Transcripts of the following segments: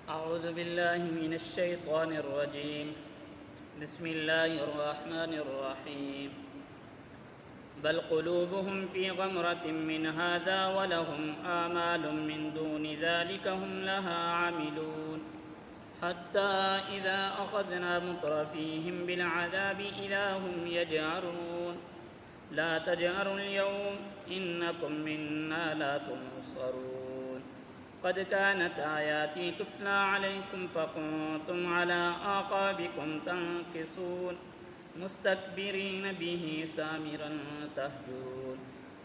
أعوذ بالله من الشيطان الرجيم. بسم الله الرحمن الرحيم. بل قلوبهم في غمرة من هذا ولهم آمال من دون ذلك هم لها عاملون حتى إذا أخذنا مترفيهم بالعذاب إذا هم يجأرون لا تجأروا اليوم إنكم منا لا تنصرون قد كانت آياتي تتلى عليكم فكنتم على أعقابكم تنكصون مستكبرين به سامرا تهجرون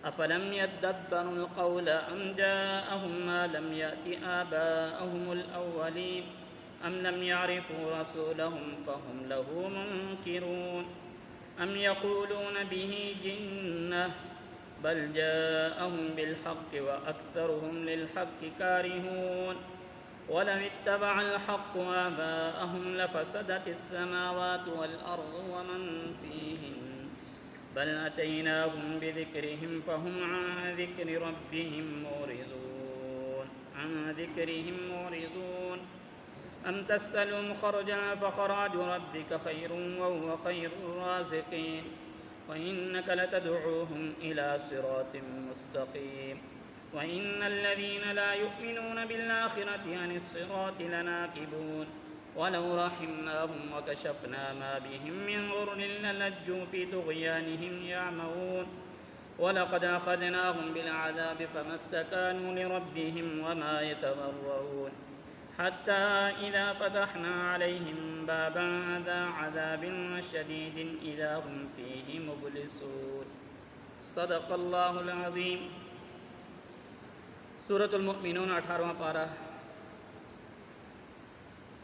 أفلم يدبروا القول أم جاءهم ما لم يأت آباءهم الأولين أم لم يعرفوا رسولهم فهم له منكرون أم يقولون به جنة بل جاءهم بالحق وأكثرهم للحق كارهون ولو اتبع الحق آباءهم لفسدت السماوات والأرض ومن فيهن بل أتيناهم بذكرهم فهم عن ذكرهم معرضون أم تسألهم خرجا فخراج ربك خير وهو خير الرازقين وإنك لتدعوهم إلى صراط مستقيم وإن الذين لا يؤمنون بالآخرة عن الصراط لناكبون ولو رحمناهم وكشفنا ما بهم من ضر للجوا في طغيانهم يعمهون ولقد أخذناهم بالعذاب فما استكانوا لربهم وما يتضرعون حتى إذا فتحنا عليهم بابا ذا عذاب شديد إذا هم فيه مبلسون صدق اللہ العظیم. سورۃ المؤمنون 18واں پارہ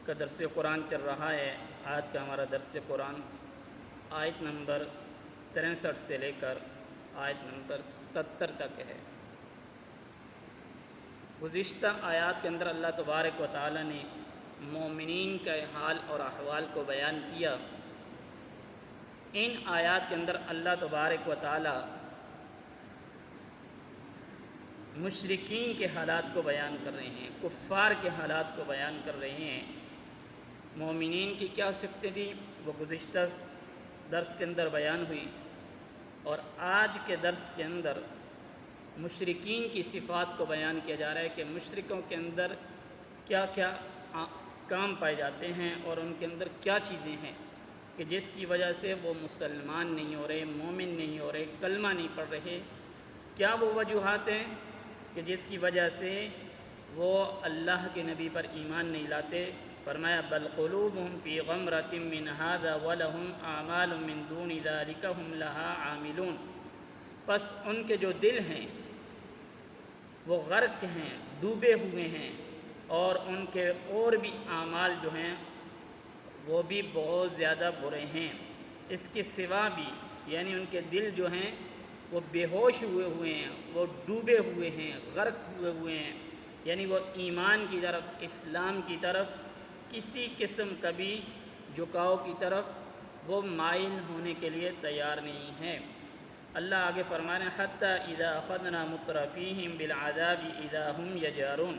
کا درس قرآن چل رہا ہے. آج کا ہمارا درس قرآن آیت نمبر 63 سے لے کر آیت نمبر 77 تک ہے. گزشتہ آیات کے اندر اللہ تبارک و تعالی نے مومنین کا حال اور احوال کو بیان کیا. ان آیات کے اندر اللہ تبارک و تعالی مشرکین کے حالات کو بیان کر رہے ہیں، کفار کے حالات کو بیان کر رہے ہیں. مومنین کی کیا صفتیں تھیں وہ گزشتہ درس کے اندر بیان ہوئی، اور آج کے درس کے اندر مشرکین کی صفات کو بیان کیا جا رہا ہے کہ مشرکوں کے اندر کیا کیا کام پائے جاتے ہیں اور ان کے اندر کیا چیزیں ہیں کہ جس کی وجہ سے وہ مسلمان نہیں ہو رہے، مومن نہیں ہو رہے، کلمہ نہیں پڑھ رہے. کیا وہ وجوہات ہیں کہ جس کی وجہ سے وہ اللہ کے نبی پر ایمان نہیں لاتے؟ فرمایا بل قلوبهم فی غمرۃ من ھذا ولہم اعمال من دون ذلک ھم لھا عاملون. پس ان کے جو دل ہیں وہ غرق ہیں، ڈوبے ہوئے ہیں، اور ان کے اور بھی اعمال جو ہیں وہ بھی بہت زیادہ برے ہیں. اس کے سوا بھی یعنی ان کے دل جو ہیں وہ بے ہوش ہوئے ہیں، وہ ڈوبے ہوئے ہیں، غرق ہوئے ہیں، یعنی وہ ایمان کی طرف، اسلام کی طرف کسی قسم کا بھی جھکاؤ کی طرف وہ مائل ہونے کے لیے تیار نہیں ہیں. اللہ آگے فرما رہے ہیں حتی اذا اخذنا مترفیہم بالعذاب اذا هم یجأرون.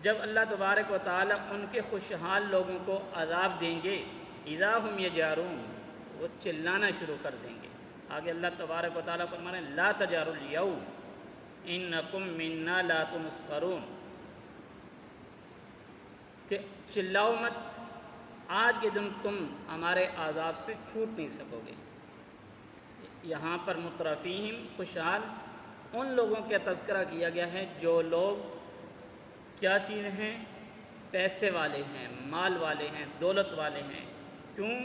جب اللہ تبارک و تعالی ان کے خوشحال لوگوں کو عذاب دیں گے، اذا هم یجأرون، وہ چلانا شروع کر دیں گے. آگے اللہ تبارک و تعالی فرما رہے ہیں لا تجأروا اليوم انکم منا لا تنصرون، کہ چلاؤ مت، آج کے دن تم ہمارے عذاب سے چھوٹ نہیں سکو گے. یہاں پر مترفیہم خوشحال ان لوگوں کا تذکرہ کیا گیا ہے جو لوگ کیا چیز ہیں؟ پیسے والے ہیں، مال والے ہیں، دولت والے ہیں. کیوں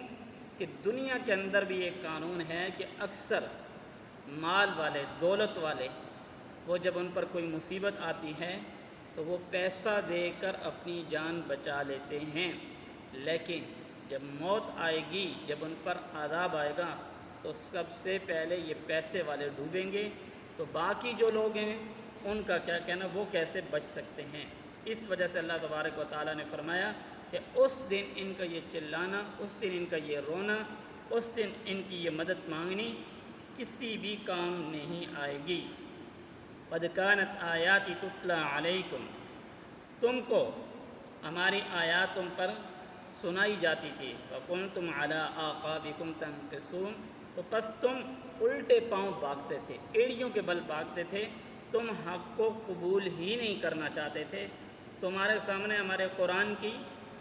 کہ دنیا کے اندر بھی ایک قانون ہے کہ اکثر مال والے، دولت والے، وہ جب ان پر کوئی مصیبت آتی ہے تو وہ پیسہ دے کر اپنی جان بچا لیتے ہیں، لیکن جب موت آئے گی، جب ان پر عذاب آئے گا تو سب سے پہلے یہ پیسے والے ڈوبیں گے. تو باقی جو لوگ ہیں ان کا کیا کہنا، وہ کیسے بچ سکتے ہیں؟ اس وجہ سے اللہ تبارک و تعالیٰ نے فرمایا کہ اس دن ان کا یہ چلانا، اس دن ان کا یہ رونا، اس دن ان کی یہ مدد مانگنی کسی بھی کام نہیں آئے گی. قد كانت آیاتی تتلی علیکم، تم کو ہماری آیات تم پر سنائی جاتی تھی، فَكُنْتُمْ عَلَىٰ أَعْقَابِكُمْ تَنْكِصُونَ، تو پس تم الٹے پاؤں بھاگتے تھے، ایڑیوں کے بل بھاگتے تھے، تم حق کو قبول ہی نہیں کرنا چاہتے تھے۔ تمہارے سامنے ہمارے قرآن کی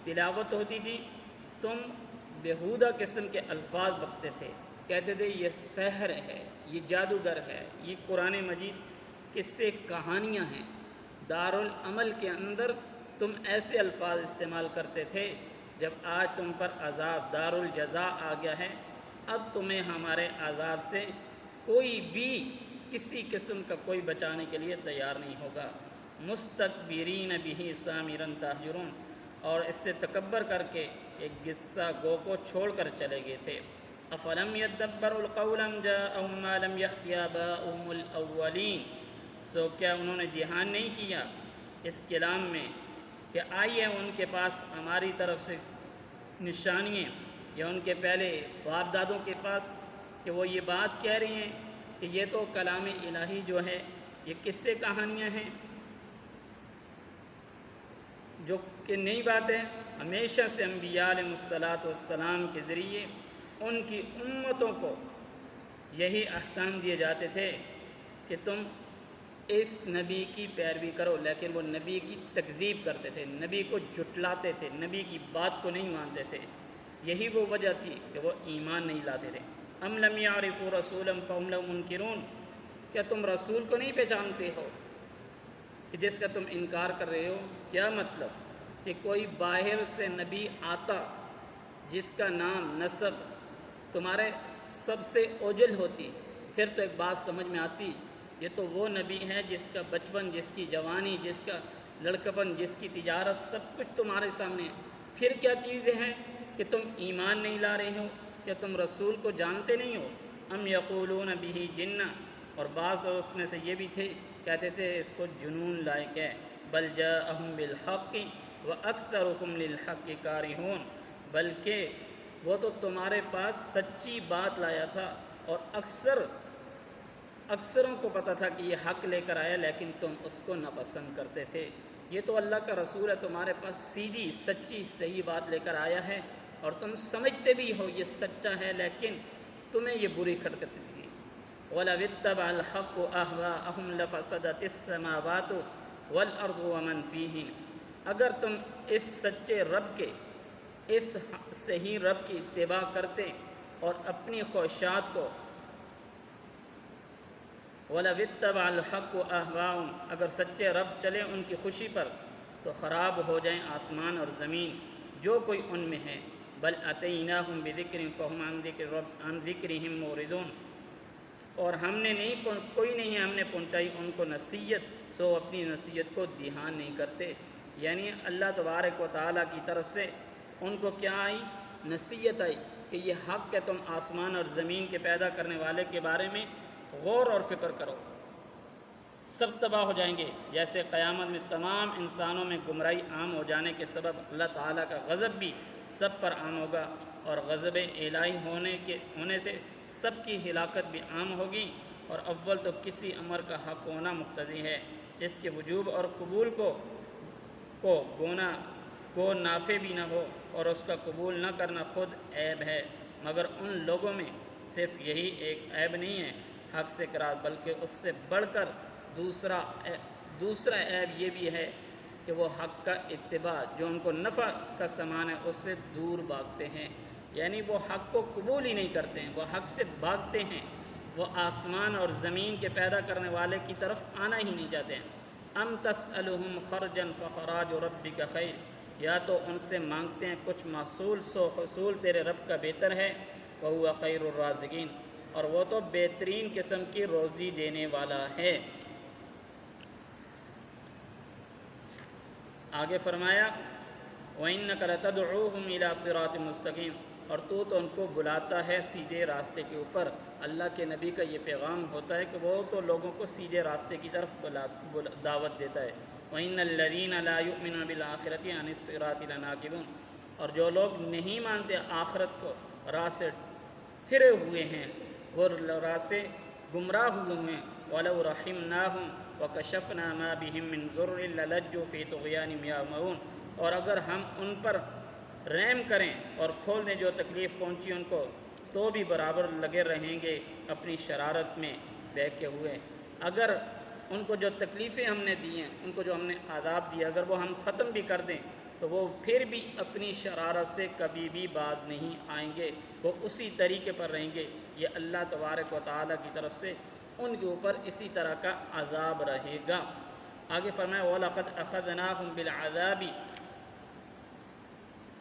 تلاوت ہوتی تھی، تم بیہودہ قسم کے الفاظ بکتے تھے، کہتے تھے یہ سحر ہے، یہ جادوگر ہے، یہ قرآن مجید قصے کہانیاں ہیں۔ دارالعمل کے اندر تم ایسے الفاظ استعمال کرتے تھے، جب آج تم پر عذاب دارالجزا آ گیا ہے، اب تمہیں ہمارے عذاب سے کوئی بھی کسی قسم کا کوئی بچانے کے لیے تیار نہیں ہوگا۔ مستکبرین بہ سامرا تہجرون، اور اس سے تکبر کر کے ایک قصہ گو کو چھوڑ کر چلے گئے تھے۔ افلم یدبروا القول ام جاءہم ما لم یأت آباؤہم الاولین، سو کیا انہوں نے دھیان نہیں کیا اس کلام میں کہ آئی ہے ان کے پاس ہماری طرف سے نشانیاں، یا ان کے پہلے باپ دادوں کے پاس، کہ وہ یہ بات کہہ رہی ہیں کہ یہ تو کلام الہی جو ہے یہ قصے کہانیاں ہیں، جو کہ نئی بات ہے۔ ہمیشہ سے انبیاء علیہ السلام کے ذریعے ان کی امتوں کو یہی احکام دیے جاتے تھے کہ تم اس نبی کی پیروی کرو، لیکن وہ نبی کی تکذیب کرتے تھے، نبی کو جھٹلاتے تھے، نبی کی بات کو نہیں مانتے تھے۔ یہی وہ وجہ تھی کہ وہ ایمان نہیں لاتے تھے۔ ام لم یعرفوا رسولا فہم لہ منکرون، کیا تم رسول کو نہیں پہچانتے ہو کہ جس کا تم انکار کر رہے ہو؟ کیا مطلب کہ کوئی باہر سے نبی آتا جس کا نام نسب تمہارے سب سے اوجل ہوتی، پھر تو ایک بات سمجھ میں آتی، یہ تو وہ نبی ہے جس کا بچپن، جس کی جوانی، جس کا لڑکپن، جس کی تجارت، سب کچھ تمہارے سامنے ہے۔ پھر کیا چیزیں ہیں کہ تم ایمان نہیں لا رہے ہو؟ کیا تم رسول کو جانتے نہیں ہو؟ ام یقولون بہ جنہ، اور بعض اس میں سے یہ بھی تھے کہتے تھے اس کو جنون لائق ہے۔ بل جاءہم بالحق واکثرہم للحق کارہون، بلکہ وہ تو تمہارے پاس سچی بات لایا تھا، اور اکثروں کو پتہ تھا کہ یہ حق لے کر آیا، لیکن تم اس کو ناپسند کرتے تھے۔ یہ تو اللہ کا رسول ہے، تمہارے پاس سیدھی سچی صحیح بات لے کر آیا ہے، اور تم سمجھتے بھی ہو یہ سچا ہے، لیکن تمہیں یہ بری کھٹکتی تھی۔ وَلَوِ اتَّبَعَ الْحَقُّ أَهْوَاءَهُمْ لَفَسَدَتِ السَّمَاوَاتُ وَالْأَرْضُ وَمَنْ فِيهِنَّ، اگر تم اس سچے رب کے، اس صحیح رب کی اتباع کرتے اور اپنی خواہشات کو، وَلَوِ اتَّبَعَ الْحَقُّ أَهْوَاءَهُمْ، اگر سچے رب چلے ان کی خوشی پر، تو خراب ہو جائیں آسمان اور زمین جو کوئی ان میں ہے۔ بل اتیناہم بذکر فہم عن ذکرہم موردون، اور ہم نے کوئی نہیں ہے ہم نے پہنچائی ان کو نصیحت، سو اپنی نصیحت کو دھیان نہیں کرتے۔ یعنی اللہ تبارک و تعالیٰ کی طرف سے ان کو کیا آئی؟ نصیحت آئی کہ یہ حق ہے، تم آسمان اور زمین کے پیدا کرنے والے کے بارے میں غور اور فکر کرو، سب تباہ ہو جائیں گے۔ جیسے قیامت میں تمام انسانوں میں گمراہی عام ہو جانے کے سبب اللہ تعالیٰ کا غضب بھی سب پر عام ہوگا، اور غضب الہی ہونے سے سب کی ہلاکت بھی عام ہوگی۔ اور اول تو کسی امر کا حق ہونا مقتضی ہے، اس کے وجوب اور قبول کو نافع بھی نہ ہو، اور اس کا قبول نہ کرنا خود عیب ہے۔ مگر ان لوگوں میں صرف یہی ایک عیب نہیں ہے حق سے اقرار، بلکہ اس سے بڑھ کر دوسرا عیب یہ بھی ہے کہ وہ حق کا اتباع جو ان کو نفع کا سامان ہے اس سے دور بھاگتے ہیں، یعنی وہ حق کو قبول ہی نہیں کرتے ہیں، وہ حق سے بھاگتے ہیں، وہ آسمان اور زمین کے پیدا کرنے والے کی طرف آنا ہی نہیں چاہتے ہیں۔ ام تسألہم خرجا فخراج ربک خیر، یا تو ان سے مانگتے ہیں کچھ محصول، سو حصول تیرے رب کا بہتر ہے، وہو خیر الرازقین، اور وہ تو بہترین قسم کی روزی دینے والا ہے۔ آگے فرمایا وَإِنَّكَ لَتَدْعُوهُمْ إِلَىٰ صِرَاطٍ مُسْتَقِيمٍ، اور تو ان کو بلاتا ہے سیدھے راستے کے اوپر۔ اللہ کے نبی کا یہ پیغام ہوتا ہے کہ وہ تو لوگوں کو سیدھے راستے کی طرف دعوت دیتا ہے۔ وَإِنَّ الَّذِينَ لَا يُؤْمِنُونَ بِالْآخِرَةِ عَنِ الصِّرَاطِ لَنَاكِبُونَ، اور جو لوگ نہیں مانتے آخرت کو، راہ سے پھرے ہوئے ہیں، وہ راہ سے گمراہ ہوئے ہیں۔ وَلَوْ رَحِمْنَاهُمْ وَكَشَفْنَا مَا بِهِمْ مِنْ ضُرٍّ لَلَجُّوا فِي طُغْيَانِهِمْ يَعْمَهُونَ، اور اگر ہم ان پر رحم کریں اور کھول دیں جو تکلیف پہنچی ان کو، تو بھی برابر لگے رہیں گے اپنی شرارت میں بہکے ہوئے۔ اگر ان کو جو تکلیفیں ہم نے دی ہیں، ان کو جو ہم نے عذاب دیا، اگر وہ ہم ختم بھی کر دیں تو وہ پھر بھی اپنی شرارت سے کبھی بھی باز نہیں آئیں گے، وہ اسی طریقے پر رہیں گے۔ یہ اللہ تبارک و تعالیٰ کی طرف سے ان کے اوپر اسی طرح کا عذاب رہے گا۔ آگے فرمایا وَلَقَدْ أَخَذْنَاهُمْ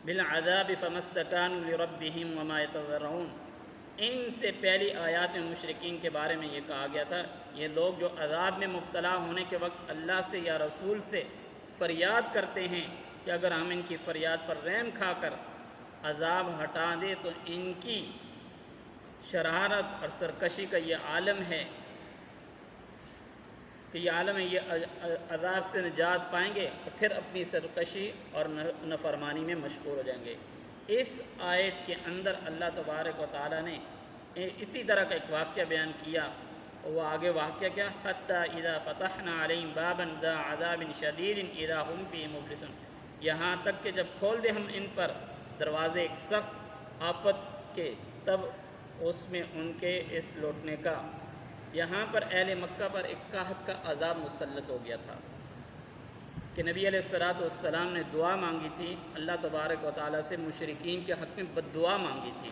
بِالْعَذَابِ فَمَا اسْتَكَانُوا لِرَبِّهِمْ وَمَا يَتَضَرَّعُونَ۔ ان سے پہلی آیات میں مشرکین کے بارے میں یہ کہا گیا تھا، یہ لوگ جو عذاب میں مبتلا ہونے کے وقت اللہ سے یا رسول سے فریاد کرتے ہیں کہ اگر ہم ان کی فریاد پر رحم کھا کر عذاب ہٹا دیں تو ان کی شرارت اور سرکشی کا یہ عالم ہے کہ یہ عذاب سے نجات پائیں گے اور پھر اپنی سرکشی اور نافرمانی میں مشغول ہو جائیں گے۔ اس آیت کے اندر اللہ تبارک و تعالیٰ نے اسی طرح کا ایک واقعہ بیان کیا، وہ آگے واقعہ کیا، حَتَّى إِذَا فَتَحْنَا عَلَيْهِمْ بَابًا ذَا عَذَابٍ شَدِيدٍ إِذَا هُمْ فِيهِ مُبْلِسُونَ، یہاں تک کہ جب کھول دیں ہم ان پر دروازے ایک سخت آفت کے، تب اس میں ان کے اس لوٹنے کا، یہاں پر اہل مکہ پر ایک قحط کا عذاب مسلط ہو گیا تھا کہ نبی علیہ السلام نے دعا مانگی تھی اللہ تبارک و تعالیٰ سے، مشرکین کے حق میں بد دعا مانگی تھی،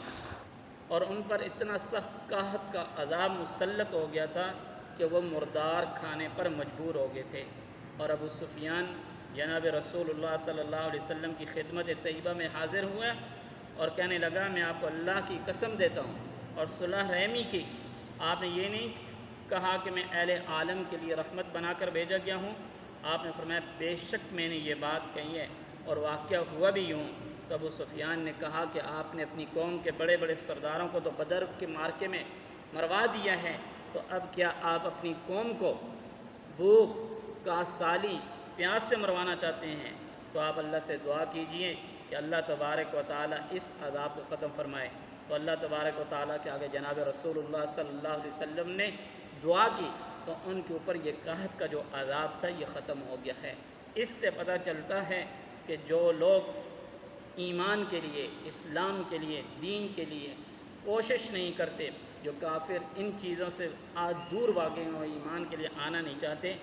اور ان پر اتنا سخت قحط کا عذاب مسلط ہو گیا تھا کہ وہ مردار کھانے پر مجبور ہو گئے تھے۔ اور ابو سفیان جناب رسول اللہ صلی اللہ علیہ وسلم کی خدمت طیبہ میں حاضر ہوا اور کہنے لگا میں آپ کو اللہ کی قسم دیتا ہوں اور صلح رحمی کی، آپ نے یہ نہیں کہا کہ میں اہل عالم کے لیے رحمت بنا کر بھیجا گیا ہوں، آپ نے فرمایا بے شک میں نے یہ بات کہی ہے اور واقعہ ہوا بھی یوں۔ تو ابو سفیان نے کہا کہ آپ نے اپنی قوم کے بڑے بڑے سرداروں کو تو بدر کے معرکے میں مروا دیا ہے، تو اب کیا آپ اپنی قوم کو بھوک، کاسالی، پیاس سے مروانا چاہتے ہیں؟ تو آپ اللہ سے دعا کیجئے کہ اللہ تبارک و تعالیٰ اس عذاب کو ختم فرمائے۔ تو اللہ تبارک و تعالیٰ کے آگے جناب رسول اللہ صلی اللہ علیہ وسلم نے دعا کی تو ان کے اوپر یہ قحط کا جو عذاب تھا یہ ختم ہو گیا ہے۔ اس سے پتہ چلتا ہے کہ جو لوگ ایمان کے لیے، اسلام کے لیے، دین کے لیے کوشش نہیں کرتے، جو کافر ان چیزوں سے دور بھاگے ہیں اور ایمان کے لیے آنا نہیں چاہتے،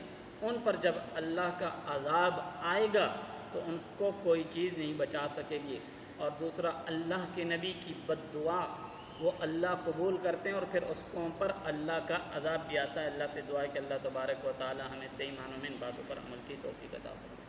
ان پر جب اللہ کا عذاب آئے گا تو ان کو کوئی چیز نہیں بچا سکے گی۔ اور دوسرا، اللہ کے نبی کی بد دعا وہ اللہ قبول کرتے ہیں اور پھر اس قوم پر اللہ کا عذاب بھی آتا ہے۔ اللہ سے دعا ہے کہ اللہ تبارک و تعالی ہمیں صحیح معنوں میں ان باتوں پر عمل کی توفیق عطا فرمائے۔